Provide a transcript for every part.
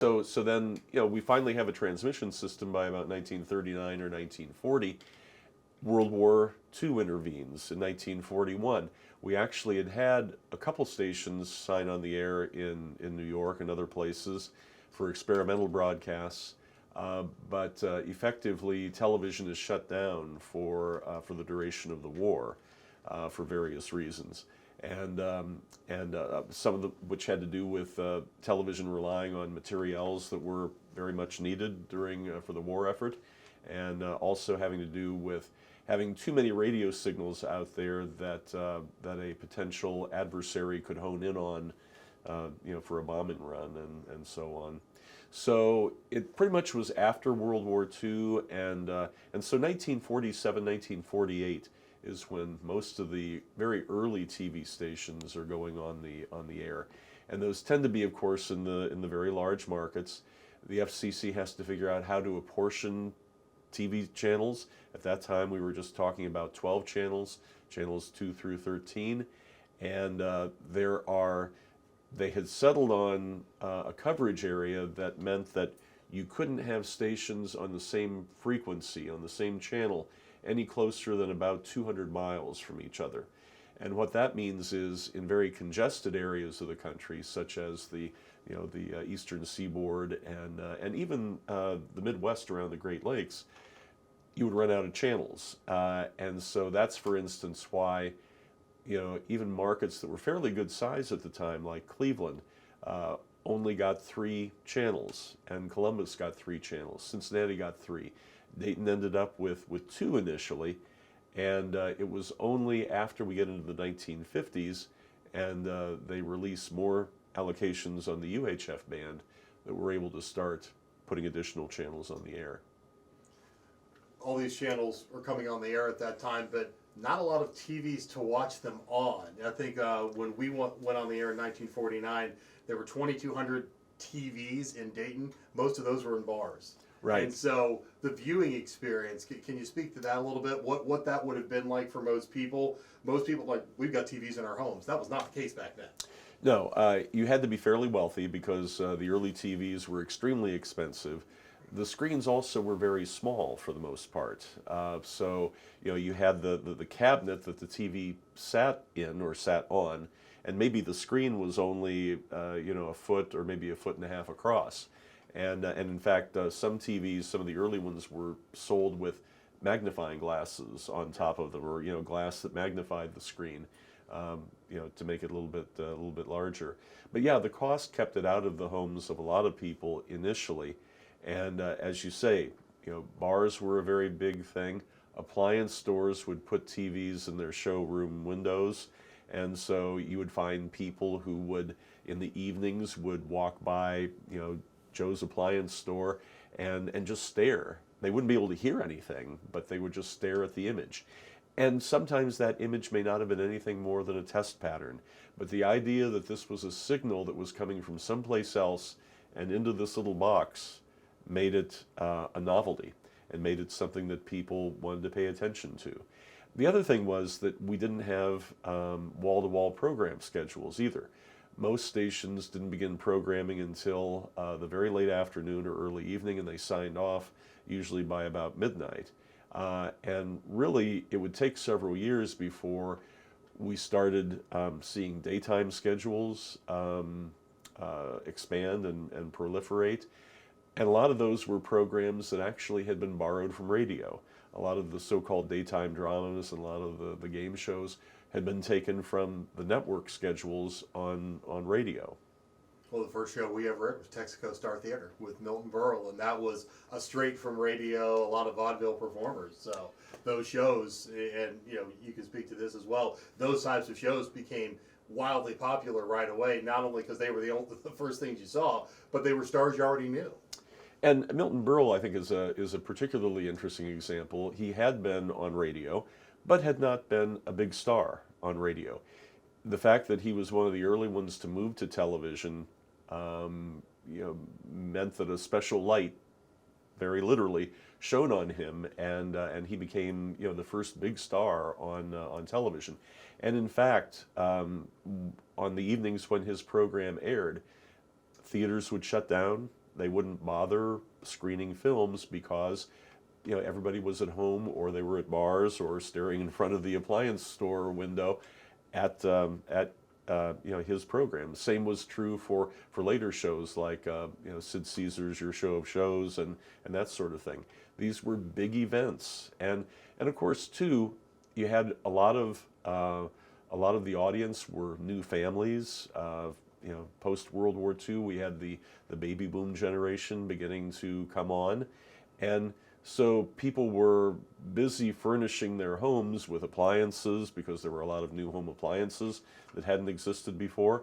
So then, we finally have a transmission system by about 1939 or 1940. World War II intervenes in 1941. We actually had a couple stations sign on the air in New York and other places for experimental broadcasts, but effectively television is shut down for the duration of the war for various reasons. And some of which had to do with television relying on materials that were very much needed during for the war effort, and also having to do with having too many radio signals out there that a potential adversary could hone in on, for a bombing run and so on. So it pretty much was after World War II, and so 1947, 1948 is when most of the very early TV stations are going on the air, and those tend to be, of course, in the very large markets. The FCC has to figure out how to apportion TV channels. At that time, we were just talking about 12 channels, channels 2 through 13, and they had settled on a coverage area that meant that you couldn't have stations on the same frequency, on the same channel, any closer than about 200 miles from each other. And what that means is in very congested areas of the country, such as the eastern seaboard and even the Midwest around the Great Lakes, you would run out of channels. And so that's, for instance, why even markets that were fairly good size at the time, like Cleveland, only got 3 channels, and Columbus got 3 channels. Cincinnati got 3. Dayton ended up with 2 initially, and it was only after we get into the 1950s and they release more allocations on the UHF band that we're able to start putting additional channels on the air. All these channels were coming on the air at that time, but not a lot of TVs to watch them on. I think when we went on the air in 1949, there were 2,200 TVs in Dayton. Most of those were in bars. Right. And so the viewing experience, can you speak to that a little bit? What that would have been like for most people? Most people, like, we've got TVs in our homes. That was not the case back then. No, you had to be fairly wealthy because the early TVs were extremely expensive. The screens also were very small for the most part. So you had the cabinet that the TV sat in or sat on, and maybe the screen was only a foot or maybe a foot and a half across. And in fact, some TVs, some of the early ones, were sold with magnifying glasses on top of them, or glass that magnified the screen, to make it a little bit larger. But yeah, the cost kept it out of the homes of a lot of people initially. And as you say, bars were a very big thing. Appliance stores would put TVs in their showroom windows, and so you would find people who would, in the evenings, would walk by, Joe's appliance store and just stare. They wouldn't be able to hear anything, but they would just stare at the image. And sometimes that image may not have been anything more than a test pattern, but the idea that this was a signal that was coming from someplace else and into this little box made it a novelty and made it something that people wanted to pay attention to. The other thing was that we didn't have wall-to-wall program schedules either. Most stations didn't begin programming until the very late afternoon or early evening, and they signed off usually by about midnight. And really, it would take several years before we started seeing daytime schedules expand and proliferate. And a lot of those were programs that actually had been borrowed from radio. A lot of the so-called daytime dramas and a lot of the game shows had been taken from the network schedules on radio. Well, the first show we ever heard was Texaco Star Theater with Milton Berle, and that was a straight from radio, a lot of vaudeville performers. So those shows, and you can speak to this as well, those types of shows became wildly popular right away, not only because they were the first things you saw, but they were stars you already knew. And Milton Berle, I think, is a particularly interesting example. He had been on radio, but had not been a big star on radio. The fact that he was one of the early ones to move to television, meant that a special light, very literally, shone on him, and he became the first big star on television. And in fact, on the evenings when his program aired, theaters would shut down, bother screening films because everybody was at home or they were at bars or staring in front of the appliance store window at his program. Same was true for later shows like Sid Caesar's Your Show of Shows and that sort of thing. These were big events, and of course too, you had a lot of the audience were new families. Post World War II, we had the baby boom generation beginning to come on, and so people were busy furnishing their homes with appliances because there were a lot of new home appliances that hadn't existed before,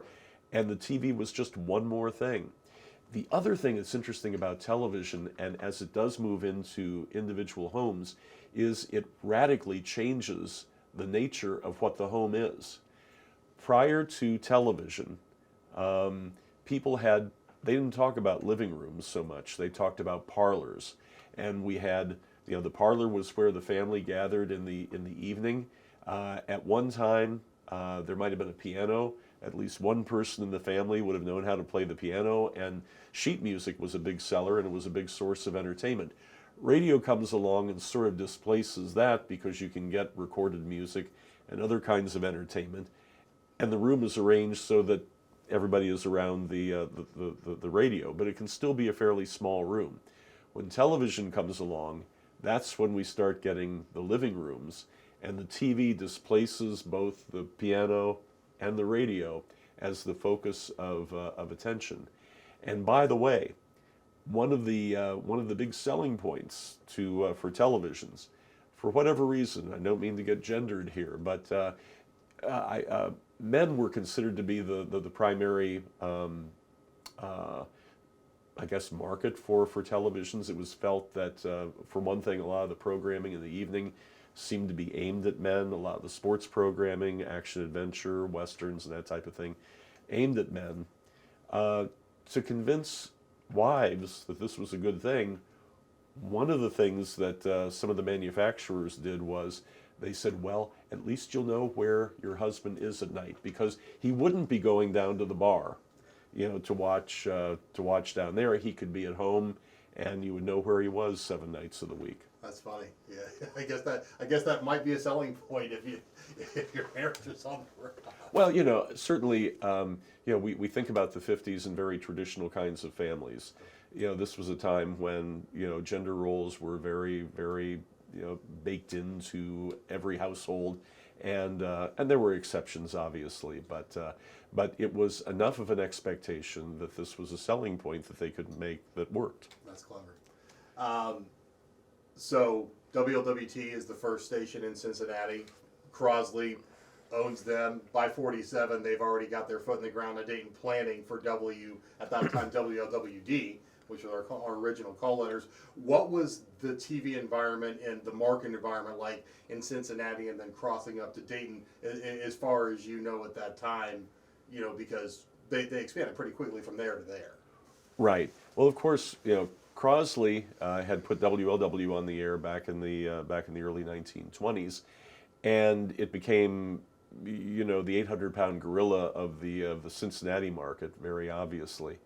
and the TV was just one more thing. The other thing that's interesting about television, and as it does move into individual homes, is it radically changes the nature of what the home is. Prior to television, they didn't talk about living rooms so much. They talked about parlors. And we had, the parlor was where the family gathered in the evening. At one time, there might have been a piano. At least one person in the family would have known how to play the piano, and sheet music was a big seller, and it was a big source of entertainment. Radio comes along and sort of displaces that because you can get recorded music and other kinds of entertainment, and the room is arranged so that everybody is around the radio, but it can still be a fairly small room. When television comes along, that's when we start getting the living rooms, and the TV displaces both the piano and the radio as the focus of attention. And by the way, one of the big selling points for televisions, for whatever reason, I don't mean to get gendered here, but men were considered to be the primary market for televisions. It was felt that, for one thing, a lot of the programming in the evening seemed to be aimed at men. A lot of the sports programming, action adventure, westerns, and that type of thing, aimed at men. To convince wives that this was a good thing, one of the things that some of the manufacturers did was they said, well, at least you'll know where your husband is at night, because he wouldn't be going down to the bar to watch down there. He could be at home, and you would know where he was 7 nights of the week. That's funny. Yeah, I guess that might be a selling point if your marriage is on the ground. Well, certainly, we think about the 50s and very traditional kinds of families. This was a time when gender roles were very, very baked into every household, and there were exceptions, obviously, but it was enough of an expectation that this was a selling point that they could make that worked. That's clever. So WLWT is the first station in Cincinnati. Crosley owns them. By 47, they've already got their foot in the ground in Dayton, planning for at that time WLWD, which are our original call letters. What was the TV environment and the market environment like in Cincinnati, and then crossing up to Dayton, as far as at that time? Because they expanded pretty quickly from there to there. Right. Well, of course, Crosley had put WLW on the air back in the early 1920s, and it became the 800-pound gorilla of the Cincinnati market, very obviously.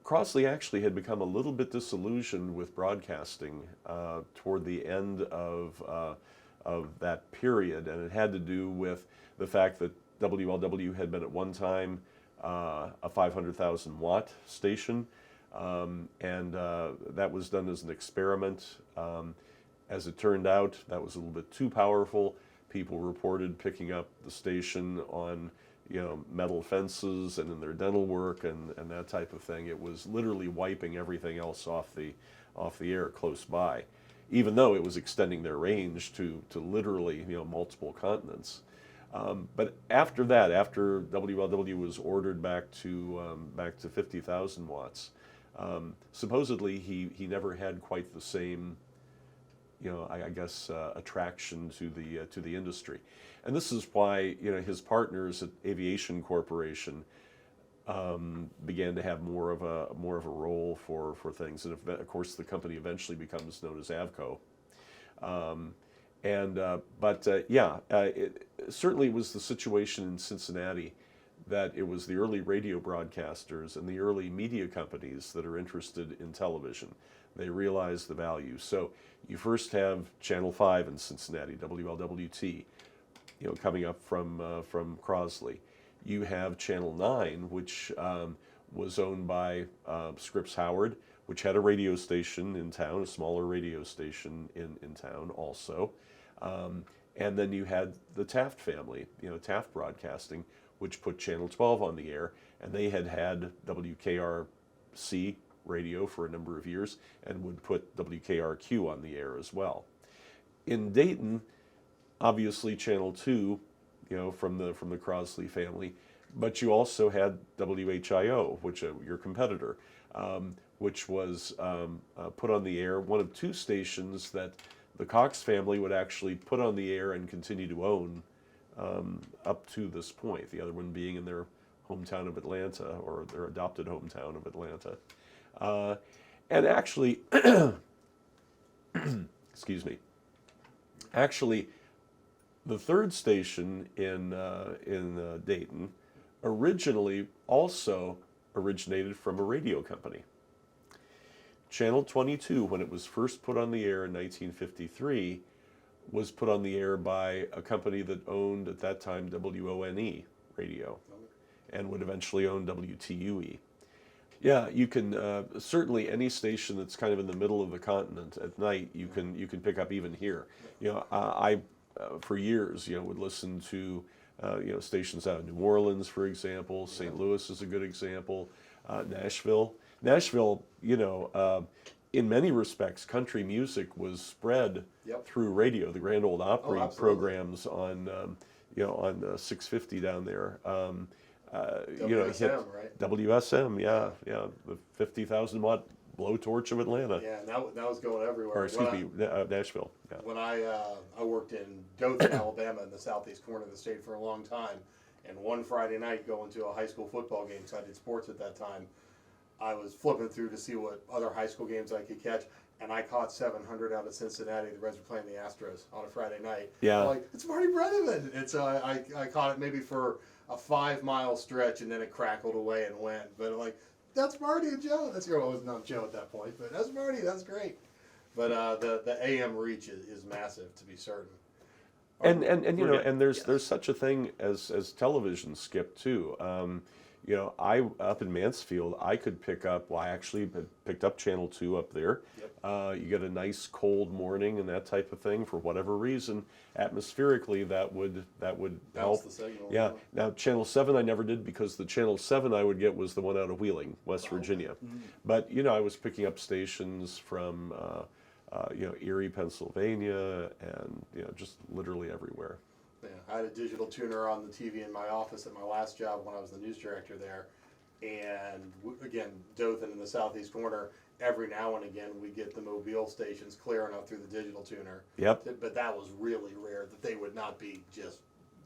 Crosley actually had become a little bit disillusioned with broadcasting toward the end of that period, and it had to do with the fact that WLW had been at one time a 500,000 watt station, and that was done as an experiment. As it turned out, that was a little bit too powerful. People reported picking up the station on metal fences and in their dental work and that type of thing. It was literally wiping everything else off the air close by, even though it was extending their range to literally multiple continents. But after that, after WLW was ordered back to 50,000 watts, supposedly he never had quite the same attraction to the industry. And this is why his partners at Aviation Corporation began to have more of a role for things, and of course the company eventually becomes known as Avco. It certainly was the situation in Cincinnati that it was the early radio broadcasters and the early media companies that are interested in television. They realize the value. So you first have Channel 5 in Cincinnati, WLWT, coming up from Crosley. You have Channel 9, which was owned by Scripps Howard, which had a radio station in town, a smaller radio station in town also. And then you had the Taft family, Taft Broadcasting, which put Channel 12 on the air, and they had WKRC radio for a number of years and would put WKRQ on the air as well. In Dayton, obviously Channel 2, from the Crosley family, but you also had WHIO, which your competitor, which was put on the air, one of two stations that the Cox family would actually put on the air and continue to own up to this point, the other one being in their hometown of Atlanta, or their adopted hometown of Atlanta. And actually, excuse me, actually, the third station in Dayton originally also originated from a radio company. Channel 22, when it was first put on the air in 1953, was put on the air by a company that owned, at that time, WONE radio, and would eventually own WTUE. Yeah, you can certainly, any station that's kind of in the middle of the continent at night, you can pick up even here. I for years, would listen to stations out of New Orleans, for example. St. Louis is a good example. Nashville, in many respects, country music was spread through radio. The Grand Ole Opry programs on 650 down there. WSM, right? WSM, yeah, the 50,000 watt blowtorch of Atlanta. Yeah, and that was going everywhere. Or excuse me, Nashville. Yeah. When I worked in Dothan, Alabama, in the southeast corner of the state for a long time, and one Friday night going to a high school football game, because I did sports at that time, I was flipping through to see what other high school games I could catch, and I caught 700 out of Cincinnati. The Reds were playing the Astros on a Friday night. Yeah. I'm like, it's Marty Brenneman. And so I caught it maybe for a 5-mile stretch, and then it crackled away and went. But that's Marty and Joe. It was not Joe at that point, but that's Marty. That's great. But the AM reach is massive, to be certain. And and there's such a thing as television, Skip, too. I up in Mansfield, I could pick up. Well, I actually picked up Channel 2 up there. Yep. You get a nice cold morning and that type of thing. For whatever reason, atmospherically, that would help. The signal. Yeah. Now Channel 7 I never did, because the Channel 7 I would get was the one out of Wheeling, West Virginia. Mm-hmm. But I was picking up stations from Erie, Pennsylvania, and just literally everywhere. Yeah, I had a digital tuner on the TV in my office at my last job when I was the news director there. And again, Dothan in the southeast corner, every now and again we get the Mobile stations clearing up through the digital tuner. Yep. But that was really rare, that they would not be just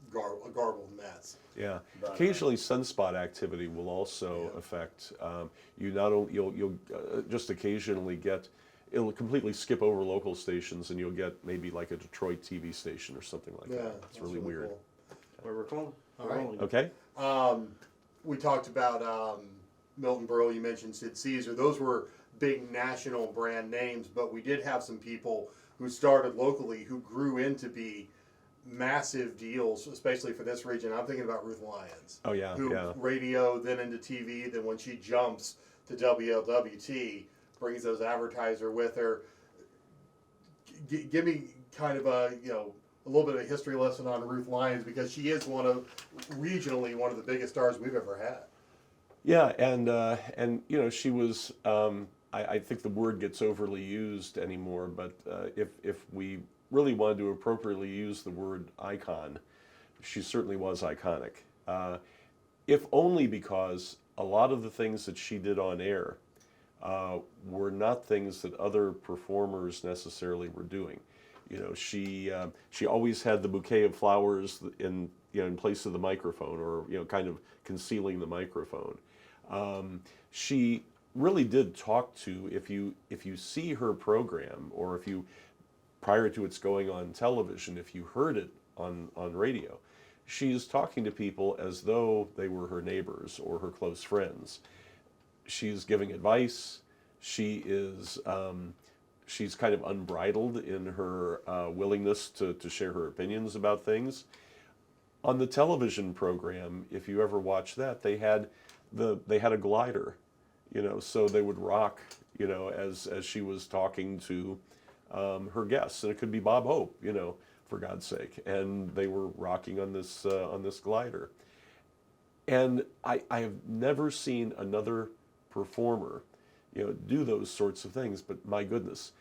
a garbled mess. Yeah. But, occasionally sunspot activity will also affect you. Not only you'll just occasionally get. It'll completely skip over local stations, and you'll get maybe like a Detroit TV station or something like that. It's really weird. Cool. Where we're calling. All right. Okay. We talked about Milton Berle. You mentioned Sid Caesar. Those were big national brand names, but we did have some people who started locally who grew into be massive deals, especially for this region. I'm thinking about Ruth Lyons. Oh yeah. Who radio, then into TV, then when she jumps to WLWT, brings those advertiser with her. Give me kind of a little bit of a history lesson on Ruth Lyons, because she is regionally one of the biggest stars we've ever had. Yeah, and she was. I think the word gets overly used anymore, but if we really wanted to appropriately use the word icon, she certainly was iconic. If only because a lot of the things that she did on air were not things that other performers necessarily were doing. She always had the bouquet of flowers in place of the microphone, or kind of concealing the microphone. She really did talk to, if you see her program, or if you, prior to its going on television, if you heard it on radio, she's talking to people as though they were her neighbors or her close friends. She's giving advice. She's kind of unbridled in her willingness to share her opinions about things. On the television program, if you ever watch that, they had a glider, so they would rock, as she was talking to her guests, and it could be Bob Hope, for God's sake, and they were rocking on this glider. And I have never seen another performer, do those sorts of things. But my goodness,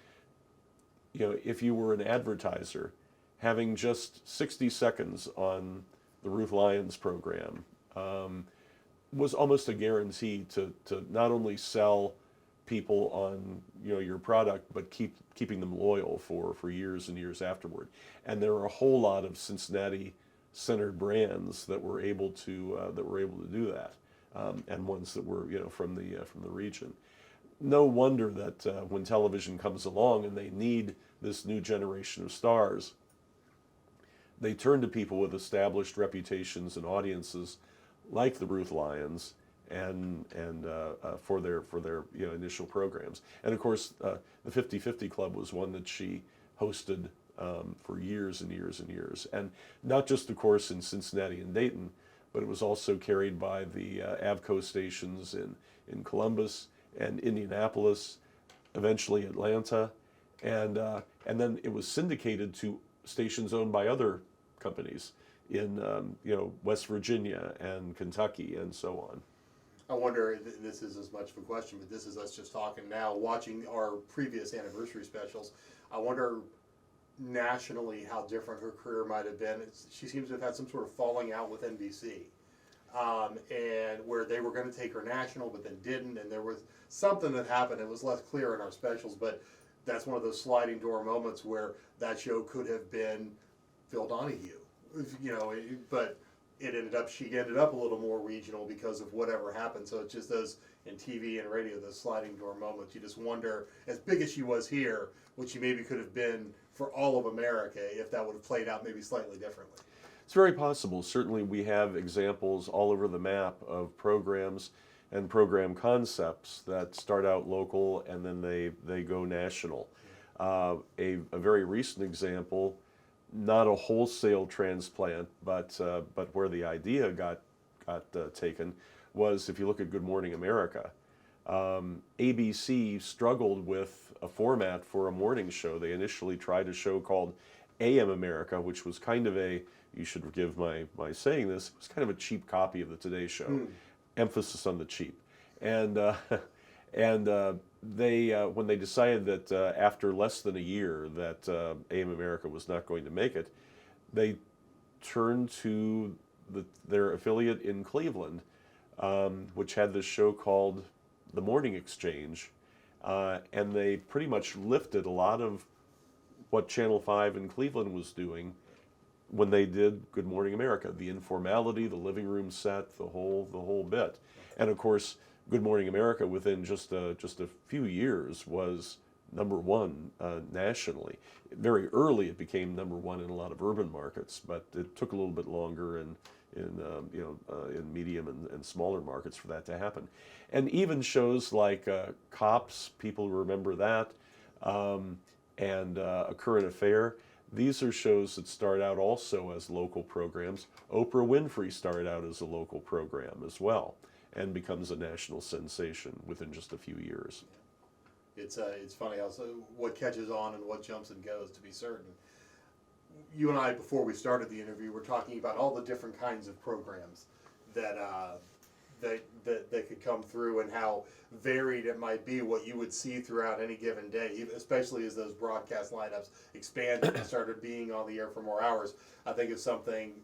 if you were an advertiser, having just 60 seconds on the Ruth Lyons program was almost a guarantee to not only sell people on your product, but keeping them loyal for years and years afterward. And there are a whole lot of Cincinnati centered brands that were able to do that, and ones that were from the region. No wonder that when television comes along and they need this new generation of stars, they turn to people with established reputations and audiences like the Ruth Lyons and for their initial programs. And of course, the 50/50 Club was one that she hosted for years and years and years, and not just, of course, in Cincinnati and Dayton, but it was also carried by the Avco stations in Columbus and Indianapolis, eventually Atlanta, and then it was syndicated to stations owned by other companies in West Virginia and Kentucky and so on. I wonder, this is as much of a question, but this is us just talking now, watching our previous anniversary specials. I wonder nationally how different her career might have been. She seems to have had some sort of falling out with NBC, and where they were going to take her national, but then didn't, and there was something that happened. It was less clear in our specials, but that's one of those sliding door moments where that show could have been Phil Donahue, but she ended up a little more regional because of whatever happened. So it's just those in TV and radio, those sliding door moments. You just wonder, as big as she was here, what she maybe could have been for all of America if that would have played out maybe slightly differently. It's very possible. Certainly we have examples all over the map of programs and program concepts that start out local and then they go national. A very recent example, not a wholesale transplant, but where the idea got taken, was if you look at Good Morning America. ABC struggled with a format for a morning show. They initially tried a show called AM America, which was kind of you should forgive my saying this, it was kind of a cheap copy of the Today Show, emphasis on the cheap. And they when they decided that after less than a year that AM America was not going to make it, they turned to their affiliate in Cleveland, which had this show called The Morning Exchange, and they pretty much lifted a lot of what Channel 5 in Cleveland was doing when they did Good Morning America, the informality, the living room set, the whole bit. And of course, Good Morning America within just a few years was #1 nationally. Very early it became #1 in a lot of urban markets, but it took a little bit longer in medium and smaller markets for that to happen. And even shows like Cops, people remember that, and A Current Affair. These are shows that start out also as local programs. Oprah Winfrey started out as a local program as well, and becomes a national sensation within just a few years. It's funny also what catches on and what jumps and goes, to be certain. You and I, before we started the interview, were talking about all the different kinds of programs that could come through and how varied it might be, what you would see throughout any given day, especially as those broadcast lineups expanded and started being on the air for more hours. I think of something,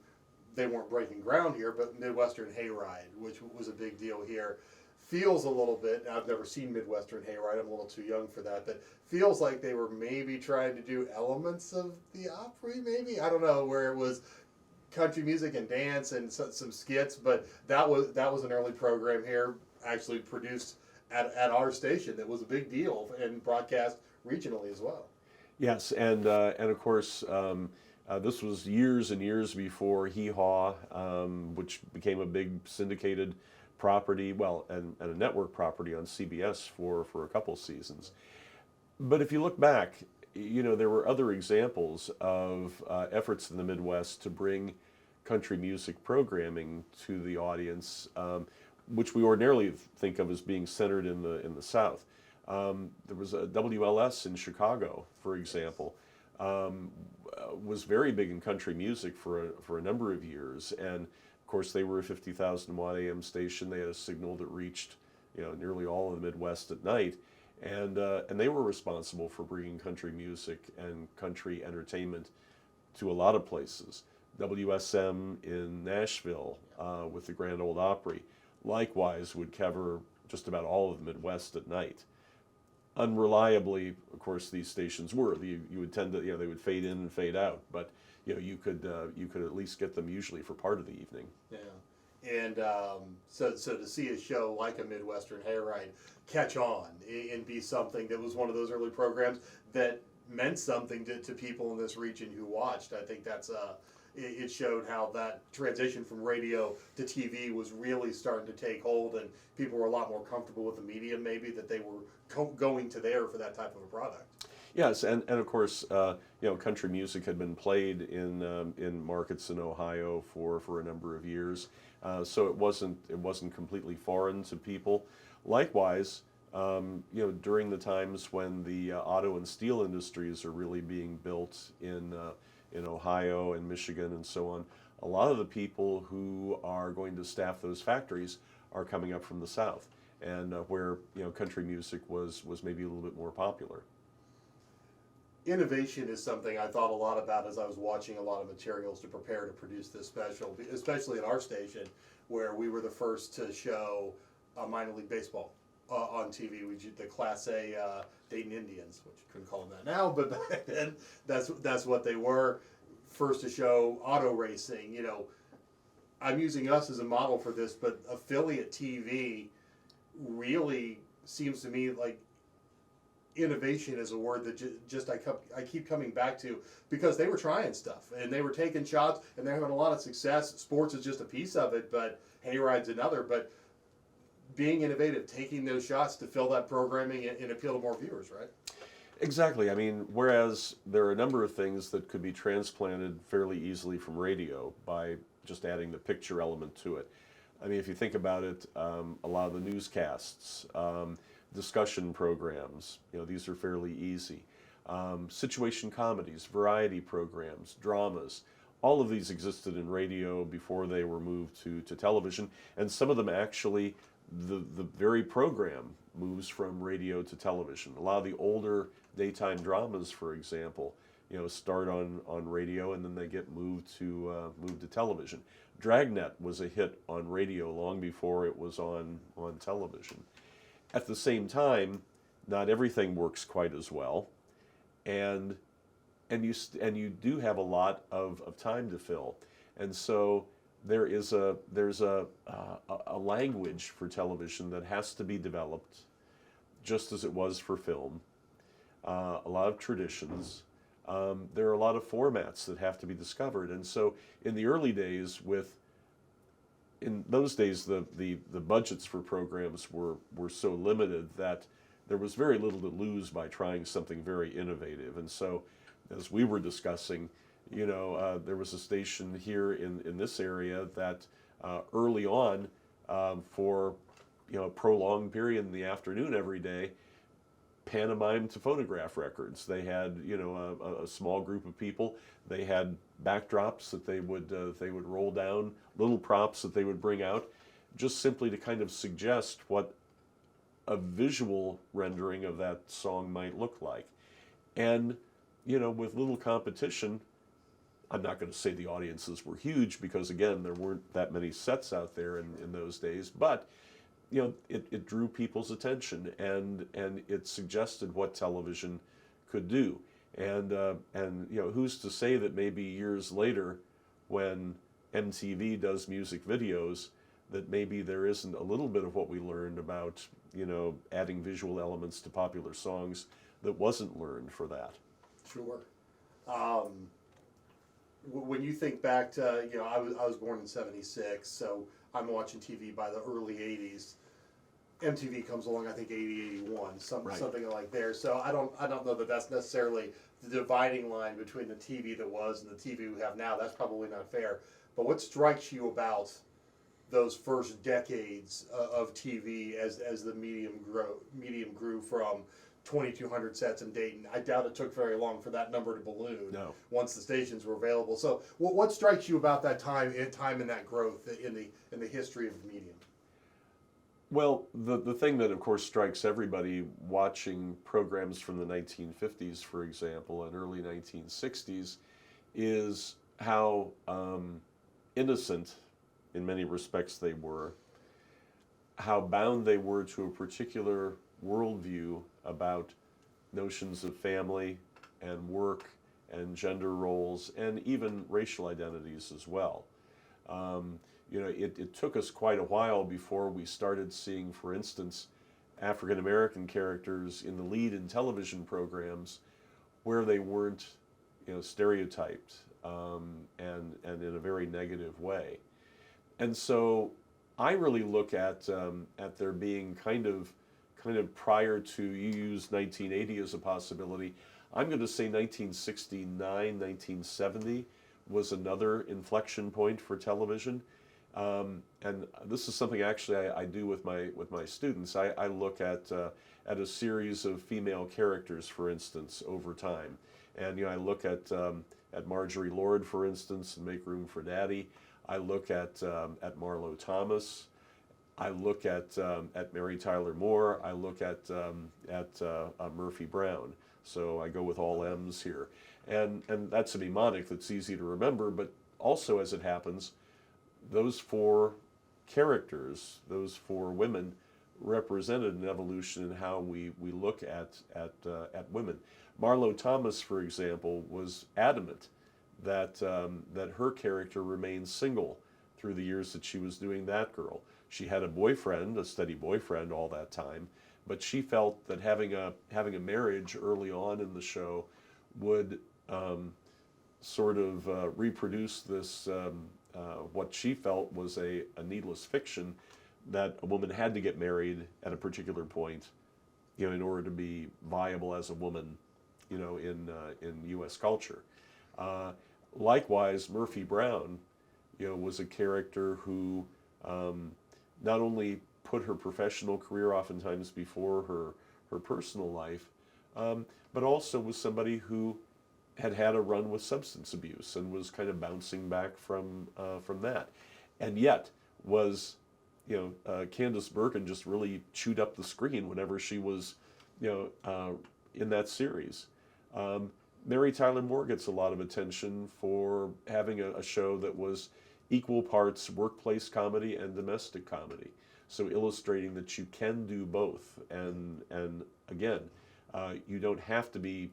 they weren't breaking ground here, but Midwestern Hayride, which was a big deal here, feels a little bit, I've never seen Midwestern Hayride, I'm a little too young for that, but feels like they were maybe trying to do elements of the Opry, maybe? I don't know, where it was country music and dance and some skits, but that was an early program here, actually produced at our station that was a big deal and broadcast regionally as well. Yes, and of course, This was years and years before Hee Haw, which became a big syndicated property, well, and a network property on CBS for a couple seasons. But if you look back, there were other examples of efforts in the Midwest to bring country music programming to the audience, which we ordinarily think of as being centered in the South. There was a WLS in Chicago, for example, was very big in country music for a number of years, and of course they were a 50,000 watt AM station. They had a signal that reached nearly all of the Midwest at night, and they were responsible for bringing country music and country entertainment to a lot of places. WSM in Nashville with the Grand Ole Opry, likewise would cover just about all of the Midwest at night. Unreliably, of course, these stations were. You would tend to, they would fade in and fade out, but you could at least get them usually for part of the evening. Yeah, and so to see a show like a Midwestern Hayride catch on and be something that was one of those early programs that meant something to people in this region who watched, I think that's it showed how that transition from radio to TV was really starting to take hold, and people were a lot more comfortable with the medium, maybe, that they were going to there for that type of a product. Yes, and of course, country music had been played in markets in Ohio for a number of years, so it wasn't completely foreign to people. Likewise, during the times when the auto and steel industries are really being built in Ohio and Michigan and so on, a lot of the people who are going to staff those factories are coming up from the South, and where country music was maybe a little bit more popular. Innovation is something I thought a lot about as I was watching a lot of materials to prepare to produce this special, especially at our station, where we were the first to show minor league baseball on TV. We did the Class A Dayton Indians, which you couldn't call them that now, but back then that's what they were. First to show auto racing. I'm using us as a model for this, but affiliate TV really seems to me like innovation is a word that I keep coming back to, because they were trying stuff and they were taking shots and they're having a lot of success. Sports is just a piece of it, but Hayride's another. But being innovative, taking those shots to fill that programming and appeal to more viewers, right? Exactly. I mean, whereas there are a number of things that could be transplanted fairly easily from radio by just adding the picture element to it. I mean, if you think about it, a lot of the newscasts, discussion programs, these are fairly easy. Situation comedies, variety programs, dramas, all of these existed in radio before they were moved to television, and some of them actually, the very program moves from radio to television. A lot of the older daytime dramas, for example, start on radio and then they get moved to television. Dragnet was a hit on radio long before it was on television. At the same time, not everything works quite as well, and you do have a lot of time to fill, and so there's a language for television that has to be developed, just as it was for film. A lot of traditions. There are a lot of formats that have to be discovered, and so in the early days, in those days, the budgets for programs were so limited that there was very little to lose by trying something very innovative. And so, as we were discussing, there was a station here in this area that early on, for a prolonged period in the afternoon every day, pantomime to photograph records. They had a small group of people. They had backdrops that they would roll down, little props that they would bring out, just simply to kind of suggest what a visual rendering of that song might look like. And with little competition, I'm not going to say the audiences were huge, because again, there weren't that many sets out there in those days, but it drew people's attention, and it suggested what television could do. And who's to say that maybe years later, when MTV does music videos, that maybe there isn't a little bit of what we learned about adding visual elements to popular songs that wasn't learned for that. Sure. when you think back to, I was born in '76, so I'm watching TV by the early '80s. MTV comes along, I think 80, 81, Right. something like there. So I don't know that that's necessarily the dividing line between the TV that was and the TV we have now. That's probably not fair. But what strikes you about those first decades of TV as the medium grew from 2,200 sets in Dayton? I doubt it took very long for that number to balloon. No. Once the stations were available. So what strikes you about that time in that growth in the history of the medium? Well, the thing that, of course, strikes everybody watching programs from the 1950s, for example, and early 1960s, is how innocent, in many respects, they were, how bound they were to a particular worldview about notions of family and work and gender roles and even racial identities as well. It took us quite a while before we started seeing, for instance, African American characters in the lead in television programs where they weren't, stereotyped and in a very negative way. And so I really look at there being kind of prior to, you use 1980 as a possibility. I'm going to say 1969, 1970 was another inflection point for television. And this is something actually I do with my students. I look at a series of female characters, for instance, over time, and I look at Marjorie Lord, for instance, and Make Room for Daddy. I look at Marlo Thomas. I look at Mary Tyler Moore. I look at Murphy Brown. So I go with all M's here, and that's a mnemonic that's easy to remember. But also, as it happens, those four characters, those four women, represented an evolution in how we look at women. Marlo Thomas, for example, was adamant that her character remained single through the years that she was doing That Girl. She had a boyfriend, a steady boyfriend, all that time, but she felt that having a marriage early on in the show would sort of reproduce this. What she felt was a needless fiction that a woman had to get married at a particular point, in order to be viable as a woman, in U.S. culture. Likewise, Murphy Brown, was a character who not only put her professional career oftentimes before her personal life, but also was somebody who had a run with substance abuse and was kind of bouncing back from that, and yet was, Candice Bergen just really chewed up the screen whenever she was, in that series. Mary Tyler Moore gets a lot of attention for having a show that was equal parts workplace comedy and domestic comedy, so illustrating that you can do both, and again, you don't have to be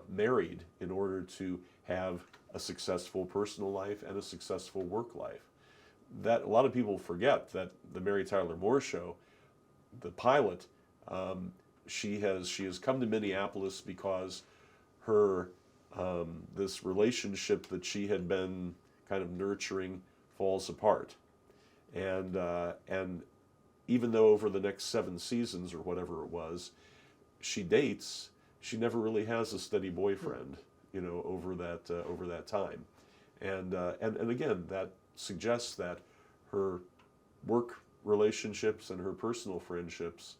married in order to have a successful personal life and a successful work life. That a lot of people forget that the Mary Tyler Moore Show, the pilot, she has come to Minneapolis because her this relationship that she had been kind of nurturing falls apart, and even though over the next 7 seasons or whatever it was, she dates, she never really has a steady boyfriend, over that time, and again, that suggests that her work relationships and her personal friendships,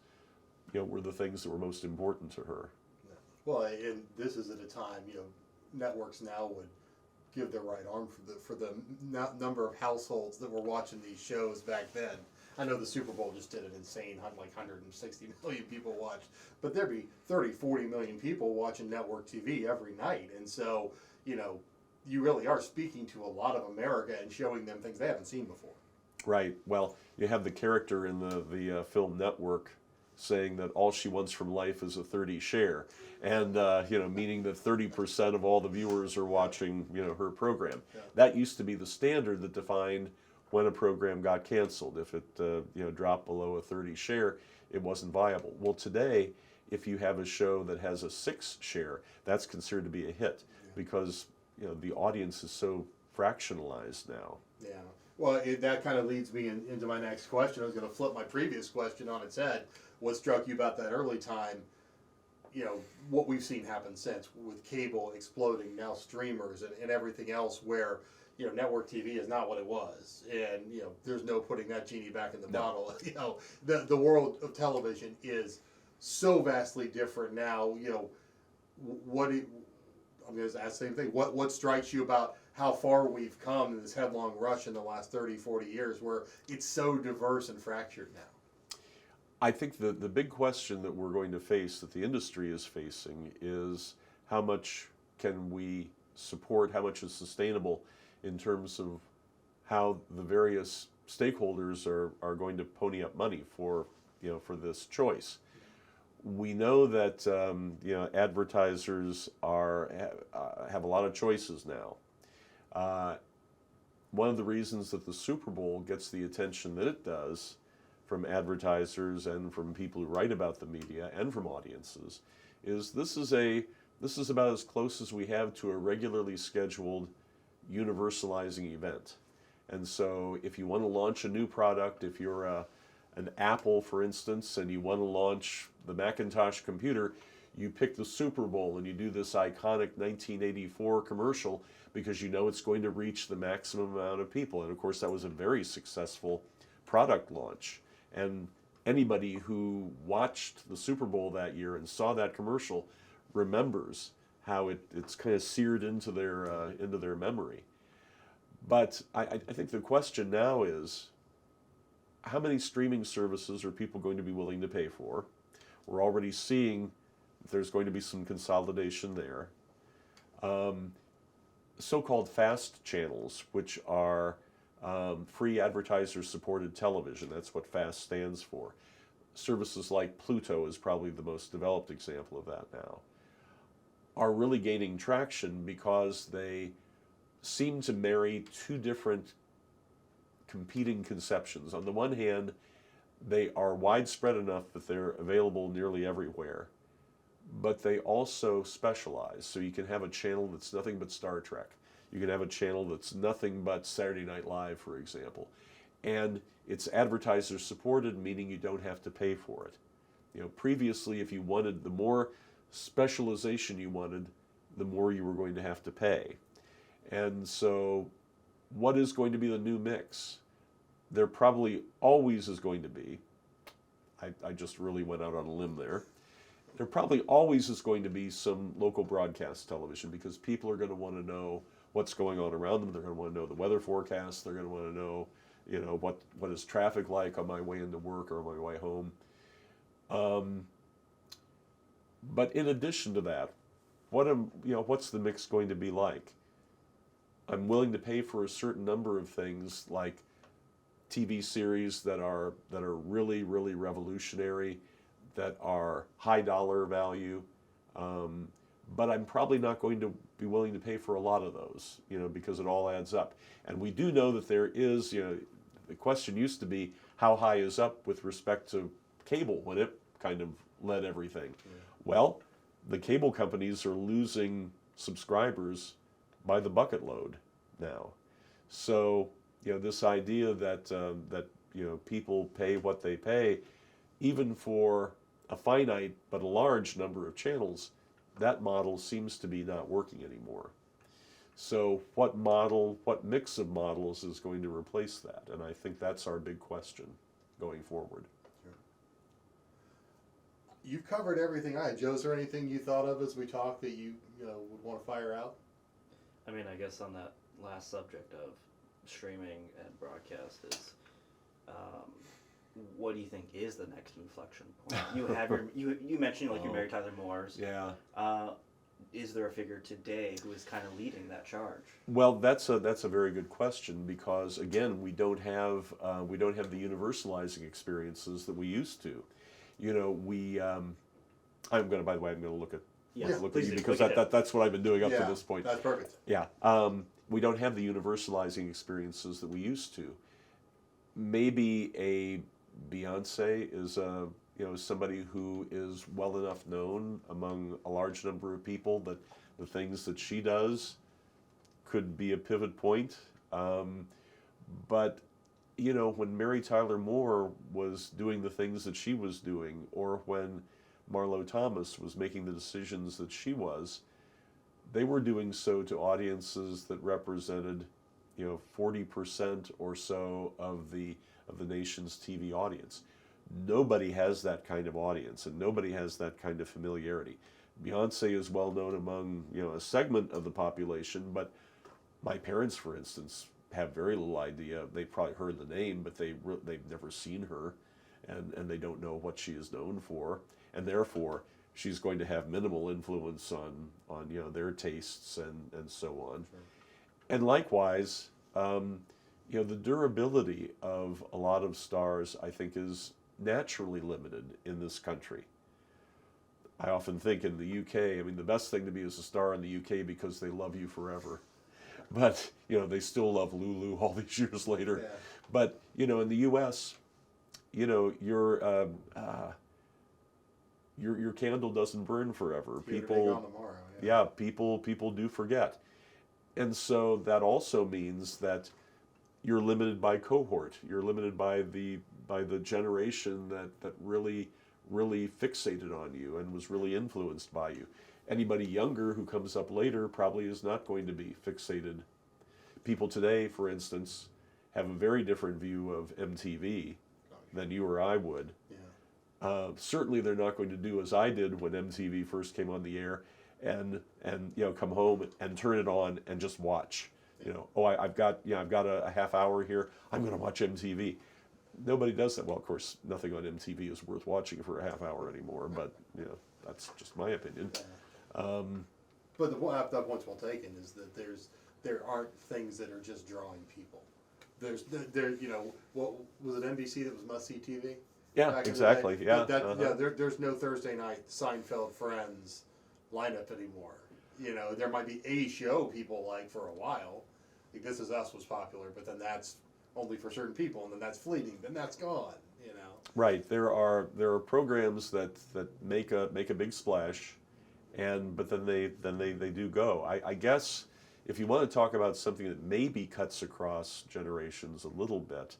were the things that were most important to her. Well, and this is at a time, networks now would give their right arm for the number of households that were watching these shows back then. I know the Super Bowl just did an insane, like 160 million people watched, but there'd be 30, 40 million people watching network TV every night. And so, you really are speaking to a lot of America and showing them things they haven't seen before. Right. Well, you have the character in the film Network saying that all she wants from life is a 30 share, and meaning that 30% of all the viewers are watching her program. Yeah. That used to be the standard that defined when a program got canceled. If it dropped below a 30 share, it wasn't viable. Well, today, if you have a show that has a 6 share, that's considered to be a hit, because the audience is so fractionalized now. Yeah. Well, that kind of leads me into my next question. I was going to flip my previous question on its head. What struck you about that early time? What we've seen happen since with cable exploding, now streamers and everything else where, network TV is not what it was. And, there's no putting that genie back in the bottle. The world of television is so vastly different now. I'm going to ask the same thing. What strikes you about how far we've come in this headlong rush in the last 30, 40 years where it's so diverse and fractured now? I think the big question that we're going to face, that the industry is facing, is how much can we support, how much is sustainable in terms of how the various stakeholders are going to pony up money for this choice. We know that advertisers have a lot of choices now. One of the reasons that the Super Bowl gets the attention that it does from advertisers and from people who write about the media and from audiences is this is about as close as we have to a regularly scheduled universalizing event. And so if you want to launch a new product, if you're an Apple, for instance, and you want to launch the Macintosh computer, you pick the Super Bowl and you do this iconic 1984 commercial because you know it's going to reach the maximum amount of people. And of course, that was a very successful product launch. And anybody who watched the Super Bowl that year and saw that commercial remembers how it's kind of seared into their memory. But I think the question now is, how many streaming services are people going to be willing to pay for? We're already seeing there's going to be some consolidation there. So-called FAST channels, which are free advertiser-supported television. That's what FAST stands for. Services like Pluto is probably the most developed example of that now, are really gaining traction because they seem to marry two different competing conceptions. On the one hand, they are widespread enough that they're available nearly everywhere, but they also specialize. So you can have a channel that's nothing but Star Trek. You can have a channel that's nothing but Saturday Night Live, for example. And it's advertiser supported, meaning you don't have to pay for it. Previously, if you wanted, the more specialization you wanted, the more you were going to have to pay. And so what is going to be the new mix? There probably always is going to be, I just really went out on a limb there, there probably always is going to be some local broadcast television because people are going to want to know what's going on around them. They're going to want to know the weather forecast. They're going to want to know, what is traffic like on my way into work or on my way home. But in addition to that, what's the mix going to be like? I'm willing to pay for a certain number of things like TV series that are really, really revolutionary, that are high dollar value, but I'm probably not going to be willing to pay for a lot of those, because it all adds up. And we do know that there is, the question used to be how high is up with respect to cable when it kind of led everything. Yeah. Well, the cable companies are losing subscribers by the bucket load now. So, this idea that people pay what they pay, even for a finite but a large number of channels, that model seems to be not working anymore. So what mix of models is going to replace that? And I think that's our big question going forward. Sure. You've covered everything I had. Joe, is there anything you thought of as we talked that you would want to fire out? I mean, I guess on that last subject of streaming and broadcast is, what do you think is the next inflection point? You have you mentioned you're Mary Tyler Moore's. Yeah. Is there a figure today who is kind of leading that charge? Well, that's a very good question because again, we don't have the universalizing experiences that we used to. I'm going to look at look at you because that's what I've been doing up to this point. That's perfect. Yeah. We don't have the universalizing experiences that we used to. Maybe a Beyonce is somebody who is well enough known among a large number of people that the things that she does could be a pivot point. But you know, when Mary Tyler Moore was doing the things that she was doing, or when Marlo Thomas was making the decisions that she was, they were doing so to audiences that represented, you know, 40% or so of the nation's TV audience. Nobody has that kind of audience, and nobody has that kind of familiarity. Beyonce is well known among, you know, a segment of the population, but my parents, for instance, have very little idea. They probably heard the name, but they've never seen her, and they don't know what she is known for, and therefore she's going to have minimal influence on you know, their tastes and so on. Sure. And likewise, you know, the durability of a lot of stars, I think, is naturally limited in this country. I often think in the UK, I mean, the best thing to be is a star in the UK because they love you forever. But, you know, they still love Lulu all these years later. Yeah. But, you know, in the US, you know, your candle doesn't burn forever. Here today, People, gone tomorrow. yeah, people do forget. And so that also means that you're limited by cohort. You're limited by the generation that really fixated on you and was really influenced by you. Anybody younger who comes up later probably is not going to be fixated. People today, for instance, have a very different view of MTV than you or I would. Yeah. Certainly they're not going to do as I did when MTV first came on the air and you know, come home and turn it on and just watch. You know, oh, I've got a half hour here, I'm going to watch MTV. Nobody does that. Well, of course, nothing on MTV is worth watching for a half hour anymore, but you know, that's just my opinion. But that point's well taken is that there aren't things that are just drawing people. There you know, what was it, NBC that was must see TV? Yeah, Back in the exactly. day? Yeah, Yeah. There's no Thursday night Seinfeld Friends lineup anymore. You know, there might be a show people like for a while. Like This Is Us was popular, but then that's only for certain people, and then that's fleeting. Then that's gone. You know. Right. There are programs that make a big splash, but then they do go. I guess if you want to talk about something that maybe cuts across generations a little bit,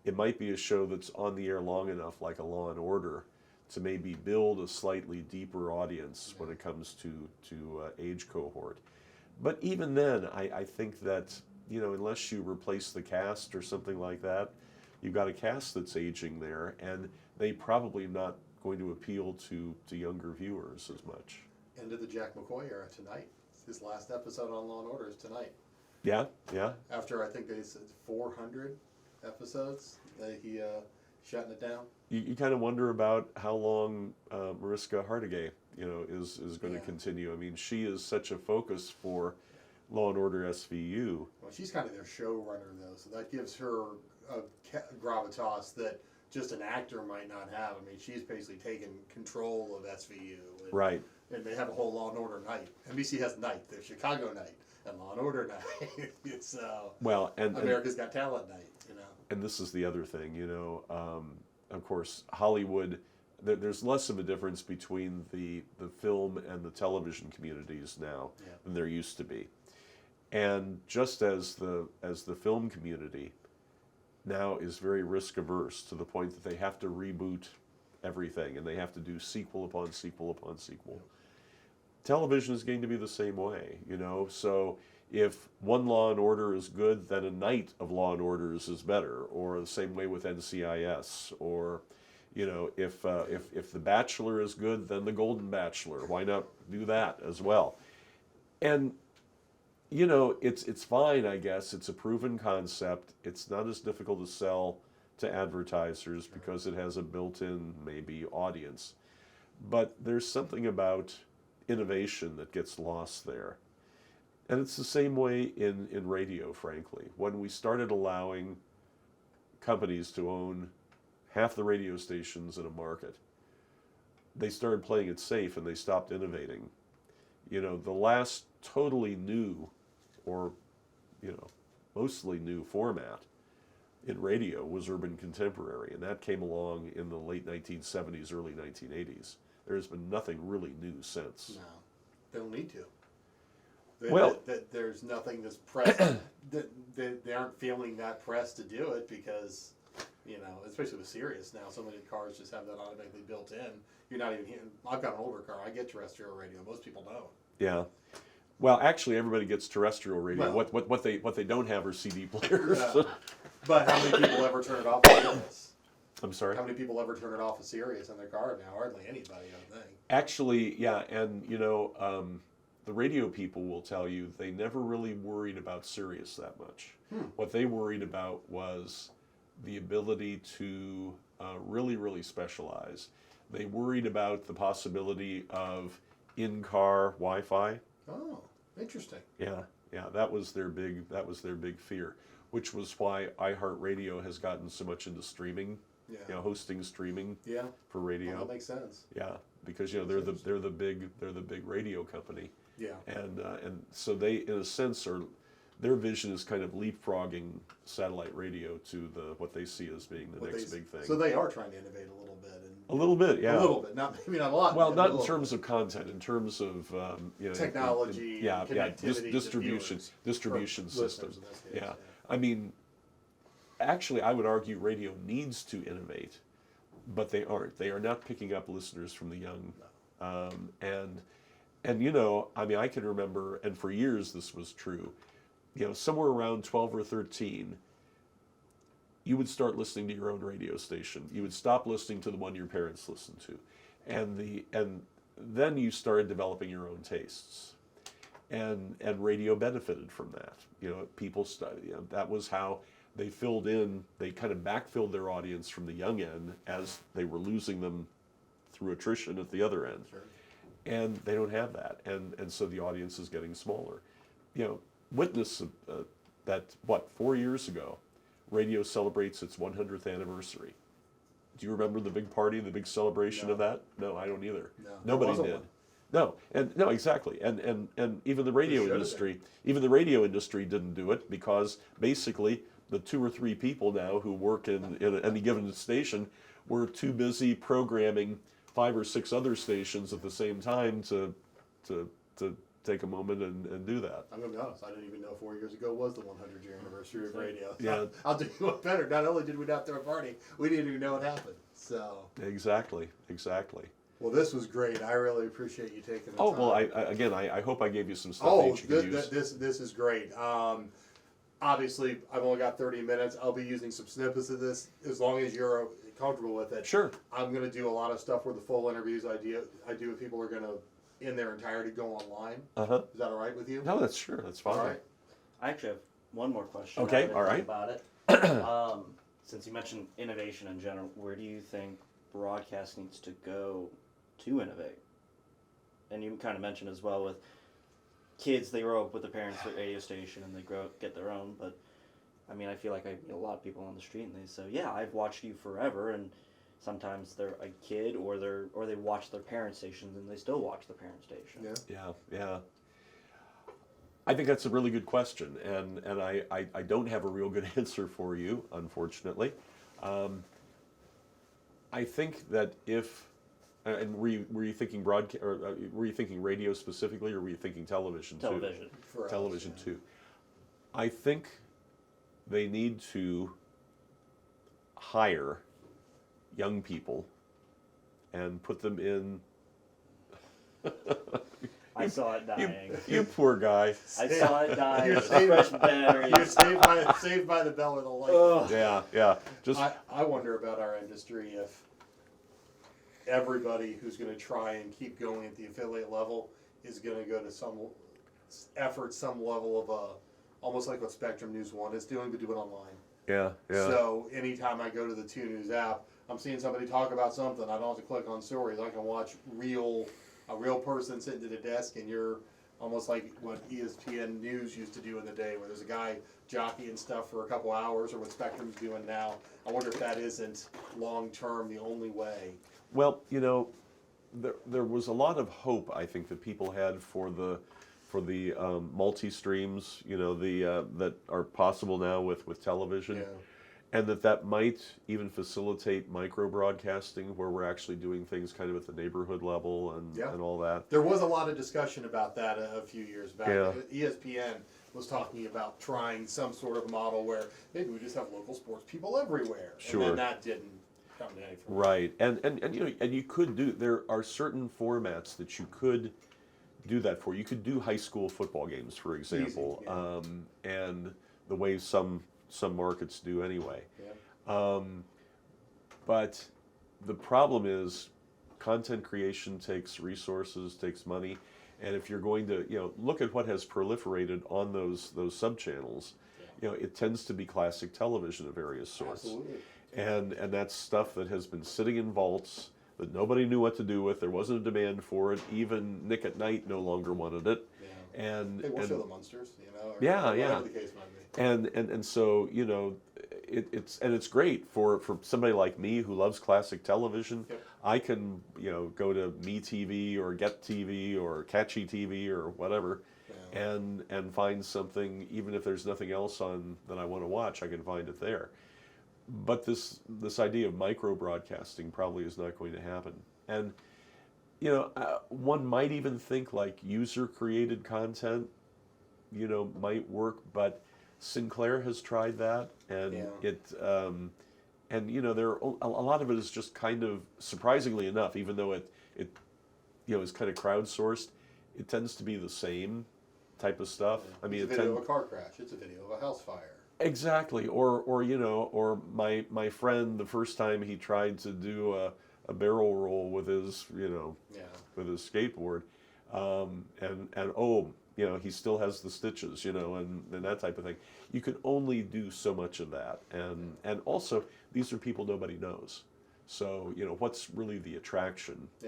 it might be a show that's on the air long enough, like a Law and Order, to maybe build a slightly deeper audience when it comes to age cohort. But even then, I think that, you know, unless you replace the cast or something like that, you've got a cast that's aging there, and they probably not going to appeal to younger viewers as much. End of the Jack McCoy era tonight. His last episode on Law and Order is tonight. Yeah, yeah. After I think they said 400 episodes, he shutting it down. You kind of wonder about how long Mariska Hargitay, you know, is going to Yeah. continue. I mean, she is such a focus for Law and Order SVU. Well, she's kind of their showrunner, though, so that gives her a gravitas that just an actor might not have. I mean, she's basically taken control of SVU. And, Right. And they have a whole Law and Order night. NBC has night. There's Chicago night and Law and Order night. It's Well, and America's Got Talent night, you know. and this is the other thing, you know. Of course, Hollywood. There's less of a difference between the film and the television communities now than there used to be. And just as the film community now is very risk averse to the point that they have to reboot everything and they have to do sequel upon sequel upon sequel. Television is going to be the same way, you know. So if one Law and Order is good, then a night of Law and Orders is better, or the same way with NCIS, or you know, if The Bachelor is good, then The Golden Bachelor. Why not do that as well? And you know, it's fine, I guess. It's a proven concept. It's not as difficult to sell to advertisers because it has a built-in maybe audience. But there's something about innovation that gets lost there. And it's the same way in radio, frankly. When we started allowing companies to own half the radio stations in a market, they started playing it safe and they stopped innovating. You know, the last totally new, or, you know, mostly new format in radio was urban contemporary, and that came along in the late 1970s, early 1980s. There's been nothing really new since. No, they don't need to. Well- that there's nothing that's pressed. They aren't feeling that pressed to do it because, especially with Sirius now, so many cars just have that automatically built in. You're not even hearing. I've got an older car. I get terrestrial radio. Most people don't. Yeah. Well, actually, everybody gets terrestrial radio. Well- what they don't have are CD players. Yeah. But how many people ever turn it off of Sirius? I'm sorry. How many people ever turn it off of Sirius in their car now? Hardly anybody, I don't think. Actually, yeah, and the radio people will tell you they never really worried about Sirius that much. What they worried about was the ability to really, really specialize. They worried about the possibility of in-car Wi-Fi. Oh, interesting. Yeah, that was their big fear, which was why iHeartRadio has gotten so much into streaming. Yeah. Hosting streaming Yeah. for radio. Well, that makes sense. Yeah, because they're the big radio company. Yeah. And so they, in a sense, their vision is kind of leapfrogging satellite radio to what they see as being the next big thing. So they are trying to innovate a little bit. A little bit, yeah. A little bit, maybe not a lot. Well, but not a in little terms of content, in terms of technology, connectivity, distribution to viewers, distribution or systems. listeners in this case, Yeah, I mean, actually, I would argue radio needs to innovate, but they aren't. They are not picking up listeners from the young, and I mean, I can remember, and for years this was true. Somewhere around 12 or 13. You would start listening to your own radio station. You would stop listening to the one your parents listened to, and then you started developing your own tastes, and radio benefited from that. People study. That was how they filled in. They kind of backfilled their audience from the young end as they were losing them through attrition at the other end, Sure. and they don't have that, and so the audience is getting smaller. Witness that 4 years ago. Radio celebrates its 100th anniversary. Do you remember the big party, the big celebration of that? No, I don't either. No, Nobody there wasn't did. one. No, exactly. And even the radio There should have industry, didn't do it because basically the 2 or 3 people now who work in any given station were too busy programming 5 or 6 other stations at the same time to take a moment and do that. I'm going to be honest, I didn't even know 4 years ago was the 100-year anniversary of radio. Yeah. I'll do you one better. Not only did we not throw a party, we didn't even know it happened. So. Exactly. Well, this was great. I really appreciate you taking the Oh, time. well, I hope I gave you some stuff that you can use. This is great. Obviously, I've only got 30 minutes. I'll be using some snippets of this as long as you're comfortable with it. Sure. I'm going to do a lot of stuff where the full interviews I do with people are going to, in their entirety, go online. Uh-huh. Is that all right with you? No, that's fine. All right. I actually have one more question. Okay, I didn't all think right. About it. Since you mentioned innovation in general, where do you think broadcast needs to go to innovate? And you kind of mentioned as well with kids, they grow up with their parents' radio station and they get their own. But I mean, I feel like I meet a lot of people on the street and they say, "Yeah, I've watched you forever," and sometimes they're a kid or they watch their parent stations and they still watch the parent station. Yeah. Yeah. I think that's a really good question, and I don't have a real good answer for you, unfortunately. I think that if, and were you thinking broadcast, or were you thinking radio specifically, or were you thinking television too? Television. For us, Television yeah. too. I think they need to hire young people and put them in. I saw it dying. You poor guy. I saw it dying. You're It was fresh batteries. You're saved by the bell or the light. Ugh. Yeah. Just I wonder about our industry if everybody who's going to try and keep going at the affiliate level is going to go to some level of almost like what Spectrum News 1 is doing, but do it online. yeah. So anytime I go to the 2 News app, I'm seeing somebody talk about something. I don't have to click on stories. I can watch a real person sitting at a desk, and you're almost like what ESPN News used to do in the day, where there's a guy jockeying stuff for a couple hours, or what Spectrum's doing now. I wonder if that isn't long term the only way. Well, there was a lot of hope, I think, that people had for the multi streams, that are possible now with television. Yeah. and that might even facilitate micro broadcasting, where we're actually doing things kind of at the neighborhood level and, Yeah. and all that. There was a lot of discussion about that a few years back. Yeah. ESPN was talking about trying some sort of model where maybe we just have local sports people everywhere. Sure. And then that didn't come to any fruition. Right, and you know, and you could do. There are certain formats that you could do that for. You could do high school football games, for example, yeah. and the way some markets do anyway. Yeah. But the problem is, content creation takes resources, takes money, and if you're going to, you know, look at what has proliferated on those sub-channels, you know, it tends to be classic television of various sorts. Absolutely. And that's stuff that has been sitting in vaults that nobody knew what to do with. There wasn't a demand for it. Even Nick at Night no longer wanted it. Yeah. And Hey, we'll and show the Munsters, you know, or Yeah, whatever yeah. the case might be. and so, you know, it's great for somebody like me who loves classic television. Yep. I can, you know, go to MeTV or Get TV or Catchy TV or whatever, Yeah. and find something. Even if there's nothing else on that I want to watch, I can find it there. But this idea of micro broadcasting probably is not going to happen. And you know, one might even think like user created content, you know, might work. But Sinclair has tried that, and Yeah. and you know, a lot of it is just kind of, surprisingly enough, even though it you know, is kind of crowdsourced, it tends to be the same type of stuff. I mean, It's a video of a car crash. It's a video of a house fire. Exactly, or you know, or my friend, the first time he tried to do a barrel roll with his, you know, Yeah. with his skateboard, and oh, you know, he still has the stitches, you know, and that type of thing. You can only do so much of that, and also these are people nobody knows, so you know, what's really the attraction?